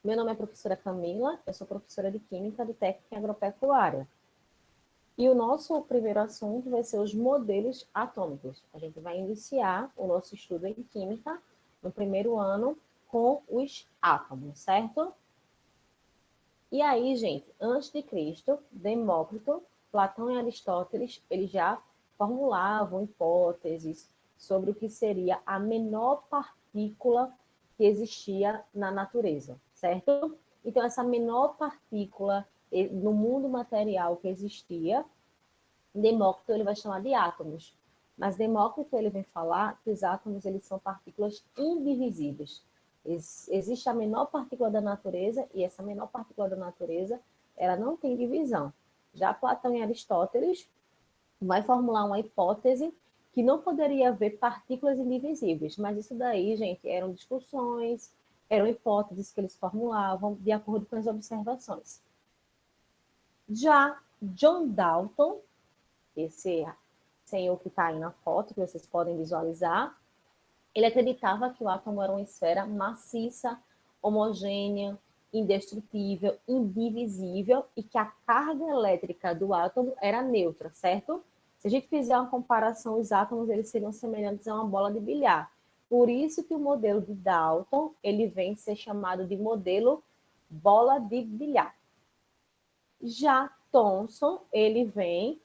Meu nome é professora Camila, eu sou professora de Química do Técnico em Agropecuária. E o nosso primeiro assunto vai ser os modelos atômicos. A gente vai iniciar o nosso estudo em Química no primeiro ano com os átomos, certo? E aí, gente, antes de Cristo, Demócrito, Platão e Aristóteles, eles já formulavam hipóteses sobre o que seria a menor partícula que existia na natureza, certo? Então, essa menor partícula no mundo material que existia, Demócrito ele vai chamar de átomos. Mas Demócrito ele vem falar que os átomos eles são partículas indivisíveis. Existe a menor partícula da natureza e essa menor partícula da natureza ela não tem divisão. Já Platão e Aristóteles vai formular uma hipótese que não poderia haver partículas indivisíveis, mas isso daí, gente, eram discussões, eram hipóteses que eles formulavam de acordo com as observações. Já John Dalton, esse senhor que está aí na foto, que vocês podem visualizar, ele acreditava que o átomo era uma esfera maciça, homogênea, indestrutível, indivisível e que a carga elétrica do átomo era neutra, certo? Se a gente fizer uma comparação, os átomos eles seriam semelhantes a uma bola de bilhar. Por isso que o modelo de Dalton ele vem ser chamado de modelo bola de bilhar. Já Thomson ele vem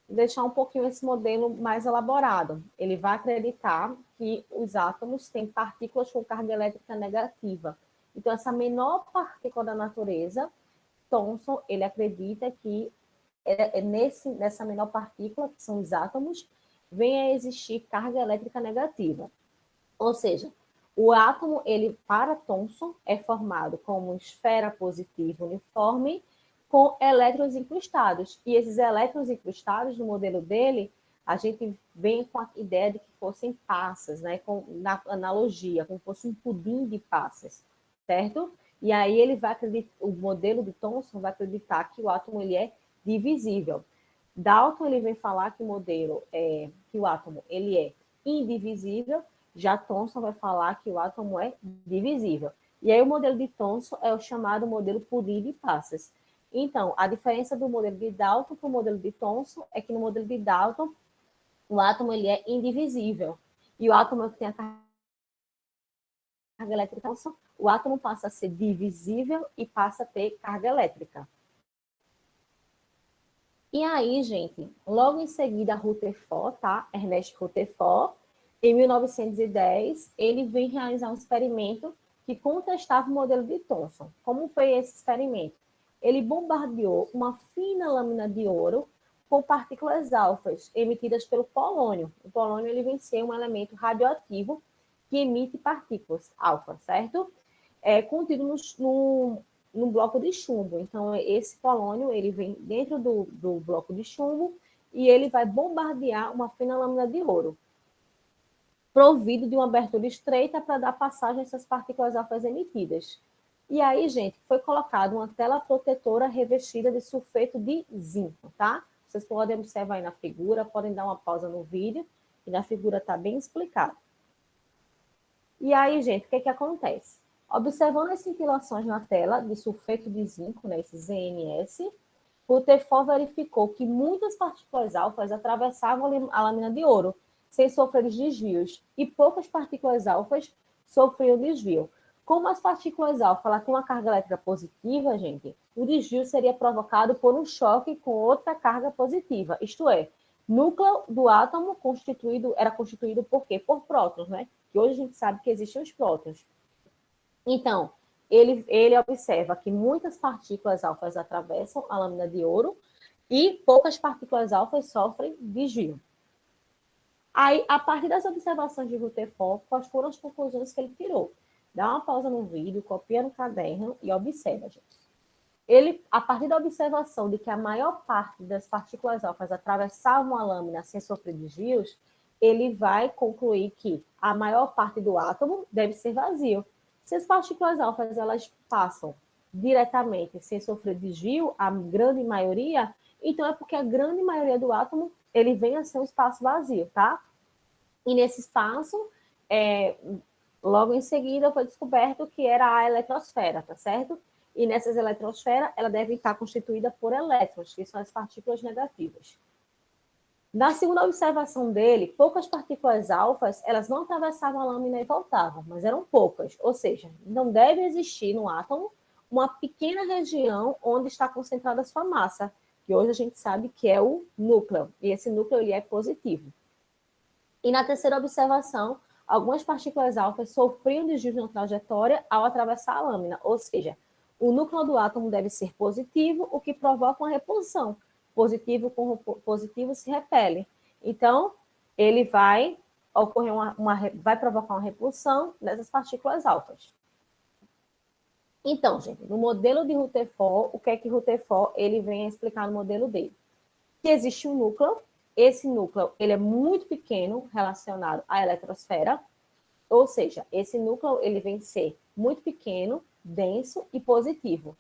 deixar um pouquinho esse modelo mais elaborado. Ele vai acreditar que os átomos têm partículas com carga elétrica negativa. Então, essa menor partícula da natureza, Thomson, ele acredita que nessa menor partícula, que são os átomos, venha a existir carga elétrica negativa. Ou seja, o átomo, ele, para Thomson, é formado como esfera positiva uniforme com elétrons incrustados. E esses elétrons incrustados, no modelo dele, a gente vem com a ideia de que fossem passas, né? Na analogia, como fosse um pudim de passas, certo? E aí ele vai acreditar, o modelo de Thomson vai acreditar que o átomo ele é divisível. Dalton ele vem falar que que o átomo ele é indivisível, já Thomson vai falar que o átomo é divisível. E aí o modelo de Thomson é o chamado modelo pudim de passas. Então, a diferença do modelo de Dalton para o modelo de Thomson é que no modelo de Dalton, o átomo ele é indivisível. E o átomo que tem a carga elétrica, o átomo passa a ser divisível e passa a ter carga elétrica. E aí, gente, logo em seguida, Rutherford, tá? Ernest Rutherford, em 1910, ele vem realizar um experimento que contestava o modelo de Thomson. Como foi esse experimento? Ele bombardeou uma fina lâmina de ouro com partículas alfas emitidas pelo polônio. O polônio ele vem ser um elemento radioativo que emite partículas alfa, certo? Contido no bloco de chumbo. Então, esse polônio ele vem dentro do bloco de chumbo e ele vai bombardear uma fina lâmina de ouro, provido de uma abertura estreita para dar passagem a essas partículas alfas emitidas. E aí, gente, foi colocada uma tela protetora revestida de sulfeto de zinco, tá? Vocês podem observar aí na figura, podem dar uma pausa no vídeo, e na figura está bem explicado. E aí, gente, o que acontece? Observando as cintilações na tela de sulfeto de zinco, né, esse ZNS, Rutherford verificou que muitas partículas alfas atravessavam a lâmina de ouro, sem sofrer desvios, e poucas partículas alfas sofriam desvio. Como as partículas alfa têm uma carga elétrica positiva, gente, o desvio seria provocado por um choque com outra carga positiva, isto é, o núcleo do átomo era constituído por quê? Por prótons, né? Que hoje a gente sabe que existem os prótons. Então, ele observa que muitas partículas alfas atravessam a lâmina de ouro e poucas partículas alfas sofrem desvio. Aí, a partir das observações de Rutherford, quais foram as conclusões que ele tirou? Dá uma pausa no vídeo, copia no caderno e observa, gente. Ele, a partir da observação de que a maior parte das partículas alfas atravessavam a lâmina sem sofrer desvios, ele vai concluir que a maior parte do átomo deve ser vazio. Se as partículas alfas elas passam diretamente sem sofrer desvio, a grande maioria, então é porque a grande maioria do átomo ele vem a ser um espaço vazio, tá? E nesse espaço, Logo em seguida, foi descoberto que era a eletrosfera, tá certo? E nessas eletrosferas, ela deve estar constituída por elétrons, que são as partículas negativas. Na segunda observação dele, poucas partículas alfas, elas não atravessavam a lâmina e voltavam, mas eram poucas. Ou seja, não deve existir no átomo uma pequena região onde está concentrada a sua massa, que hoje a gente sabe que é o núcleo, e esse núcleo ele é positivo. E na terceira observação, algumas partículas alfas sofriam desvio na trajetória ao atravessar a lâmina, ou seja, o núcleo do átomo deve ser positivo, o que provoca uma repulsão. Positivo com positivo se repele. Então, ele vai ocorrer vai provocar uma repulsão nessas partículas alfas. Então, gente, no modelo de Rutherford, o que é que Rutherford ele vem a explicar no modelo dele? Que existe um núcleo, esse núcleo ele é muito pequeno relacionado à eletrosfera, ou seja, esse núcleo ele vem ser muito pequeno, denso e positivo.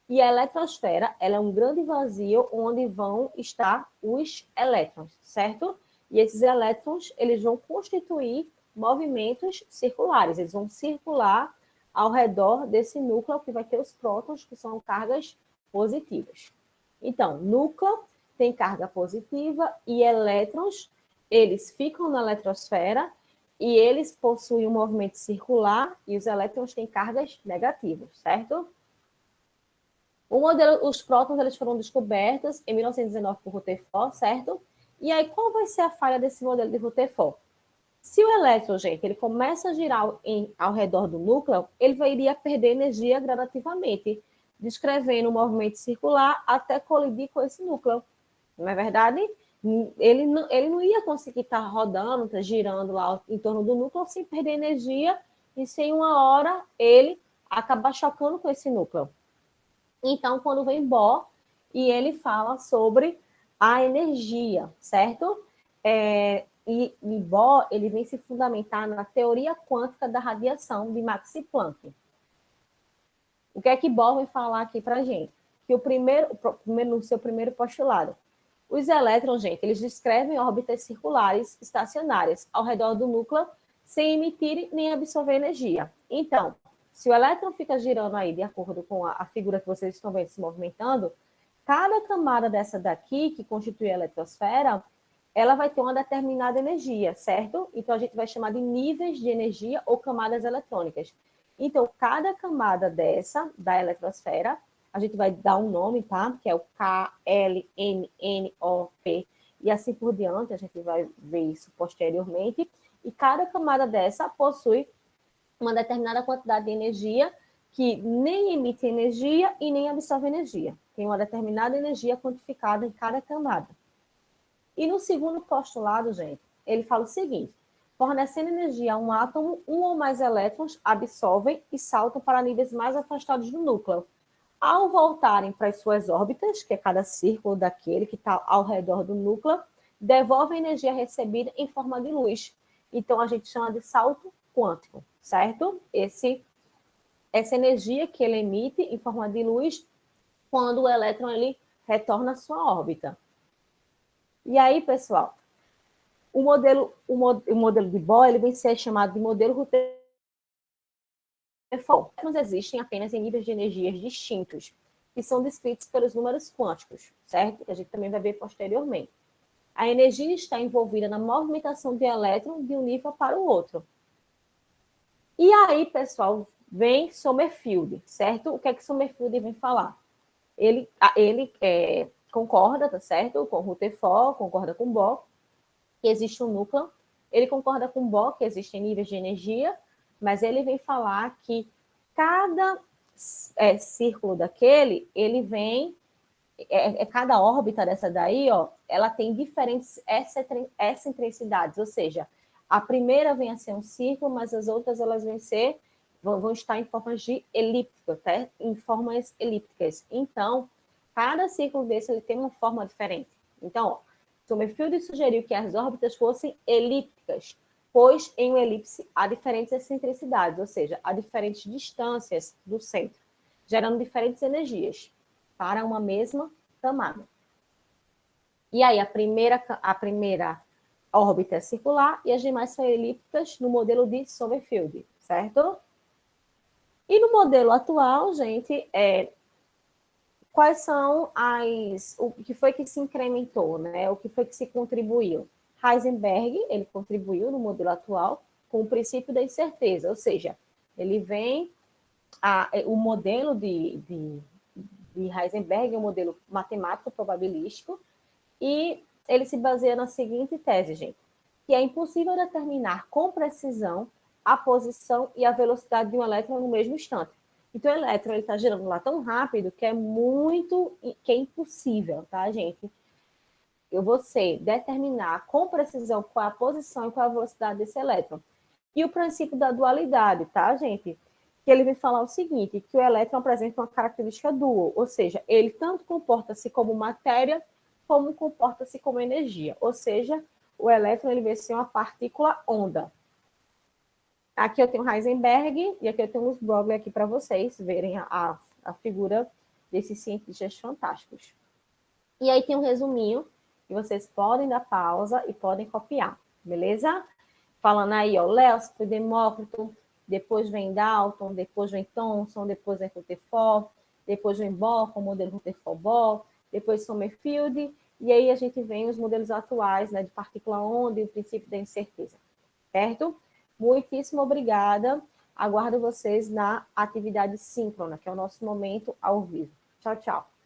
E a eletrosfera ela é um grande vazio onde vão estar os elétrons, certo? E esses elétrons eles vão constituir movimentos circulares, eles vão circular ao redor desse núcleo que vai ter os prótons, que são cargas positivas. Então, núcleo tem carga positiva e elétrons, eles ficam na eletrosfera e eles possuem um movimento circular e os elétrons têm cargas negativas, certo? Os prótons eles foram descobertos em 1919 por Rutherford, certo? E aí, qual vai ser a falha desse modelo de Rutherford? Se o elétron, gente, ele começa a girar ao redor do núcleo, ele iria perder energia gradativamente, descrevendo um movimento circular até colidir com esse núcleo. Não é verdade? Ele não ia conseguir estar rodando, estar girando lá em torno do núcleo sem perder energia e sem uma hora ele acabar chocando com esse núcleo. Então, quando vem Bohr e ele fala sobre a energia, certo? E Bohr ele vem se fundamentar na teoria quântica da radiação de Max Planck. O que é que Bohr vem falar aqui para a gente? Que no seu primeiro postulado, os elétrons, gente, eles descrevem órbitas circulares estacionárias ao redor do núcleo sem emitir nem absorver energia. Então, se o elétron fica girando aí de acordo com a figura que vocês estão vendo se movimentando, cada camada dessa daqui, que constitui a eletrosfera, ela vai ter uma determinada energia, certo? Então, a gente vai chamar de níveis de energia ou camadas eletrônicas. Então, cada camada dessa, da eletrosfera, a gente vai dar um nome, tá? Que é o K, L, N, N, O, P, e assim por diante, a gente vai ver isso posteriormente. E cada camada dessa possui uma determinada quantidade de energia que nem emite energia e nem absorve energia. Tem uma determinada energia quantificada em cada camada. E no segundo postulado, gente, ele fala o seguinte: fornecendo energia a um átomo, um ou mais elétrons absorvem e saltam para níveis mais afastados do núcleo. Ao voltarem para as suas órbitas, que é cada círculo daquele que está ao redor do núcleo, devolvem a energia recebida em forma de luz. Então, a gente chama de salto quântico, certo? Essa energia que ele emite em forma de luz quando o elétron ele retorna à sua órbita. E aí, pessoal, o modelo de Bohr ele vem ser chamado de modelo Rutherford. Elétrons existem apenas em níveis de energias distintos, que são descritos pelos números quânticos, certo? Que a gente também vai ver posteriormente. A energia está envolvida na movimentação de elétron de um nível para o outro. E aí, pessoal, vem Sommerfeld, certo? O que é que Sommerfeld vem falar? Ele concorda, tá certo? Com Rutherford, concorda com Bohr, que existe um núcleo. Ele concorda com Bohr, que existem níveis de energia, mas ele vem falar que cada círculo daquele, ele vem, cada órbita dessa daí, ó, ela tem diferentes excentricidades, ou seja, a primeira vem a ser um círculo, mas as outras elas vão estar em formas de elípticas, tá? Em formas elípticas. Então, cada círculo desse ele tem uma forma diferente. Então, ó, Sommerfeld sugeriu que as órbitas fossem elípticas, pois em uma elipse há diferentes excentricidades, ou seja, há diferentes distâncias do centro, gerando diferentes energias para uma mesma camada. E aí, a primeira órbita circular e as demais são elípticas no modelo de Sommerfeld, certo? E no modelo atual, gente, quais são o que foi que se incrementou, né? O que foi que se contribuiu? Heisenberg, ele contribuiu no modelo atual com o princípio da incerteza, ou seja, ele vem, o modelo de Heisenberg é um modelo matemático probabilístico, e ele se baseia na seguinte tese, gente, que é impossível determinar com precisão a posição e a velocidade de um elétron no mesmo instante. Então, o elétron está girando lá tão rápido que é impossível, tá, gente? Você determinar com precisão qual é a posição e qual é a velocidade desse elétron. E o princípio da dualidade, tá, gente? Que ele vem falar o seguinte, que o elétron apresenta uma característica dual, ou seja, ele tanto comporta-se como matéria, como comporta-se como energia. Ou seja, o elétron ele vai ser uma partícula onda. Aqui eu tenho Heisenberg e aqui eu tenho os Broglie aqui para vocês verem a figura desses cientistas fantásticos. E aí tem um resuminho que vocês podem dar pausa e podem copiar, beleza? Falando aí, ó, Leucipo, Demócrito, depois vem Dalton, depois vem Thomson, depois vem Rutherford, depois vem Bohr com o modelo Rutherford-Bohr, depois Sommerfeld, e aí a gente vem os modelos atuais, né, de partícula-onda e o princípio da incerteza, certo? Muitíssimo obrigada. Aguardo vocês na atividade síncrona, que é o nosso momento ao vivo. Tchau, tchau.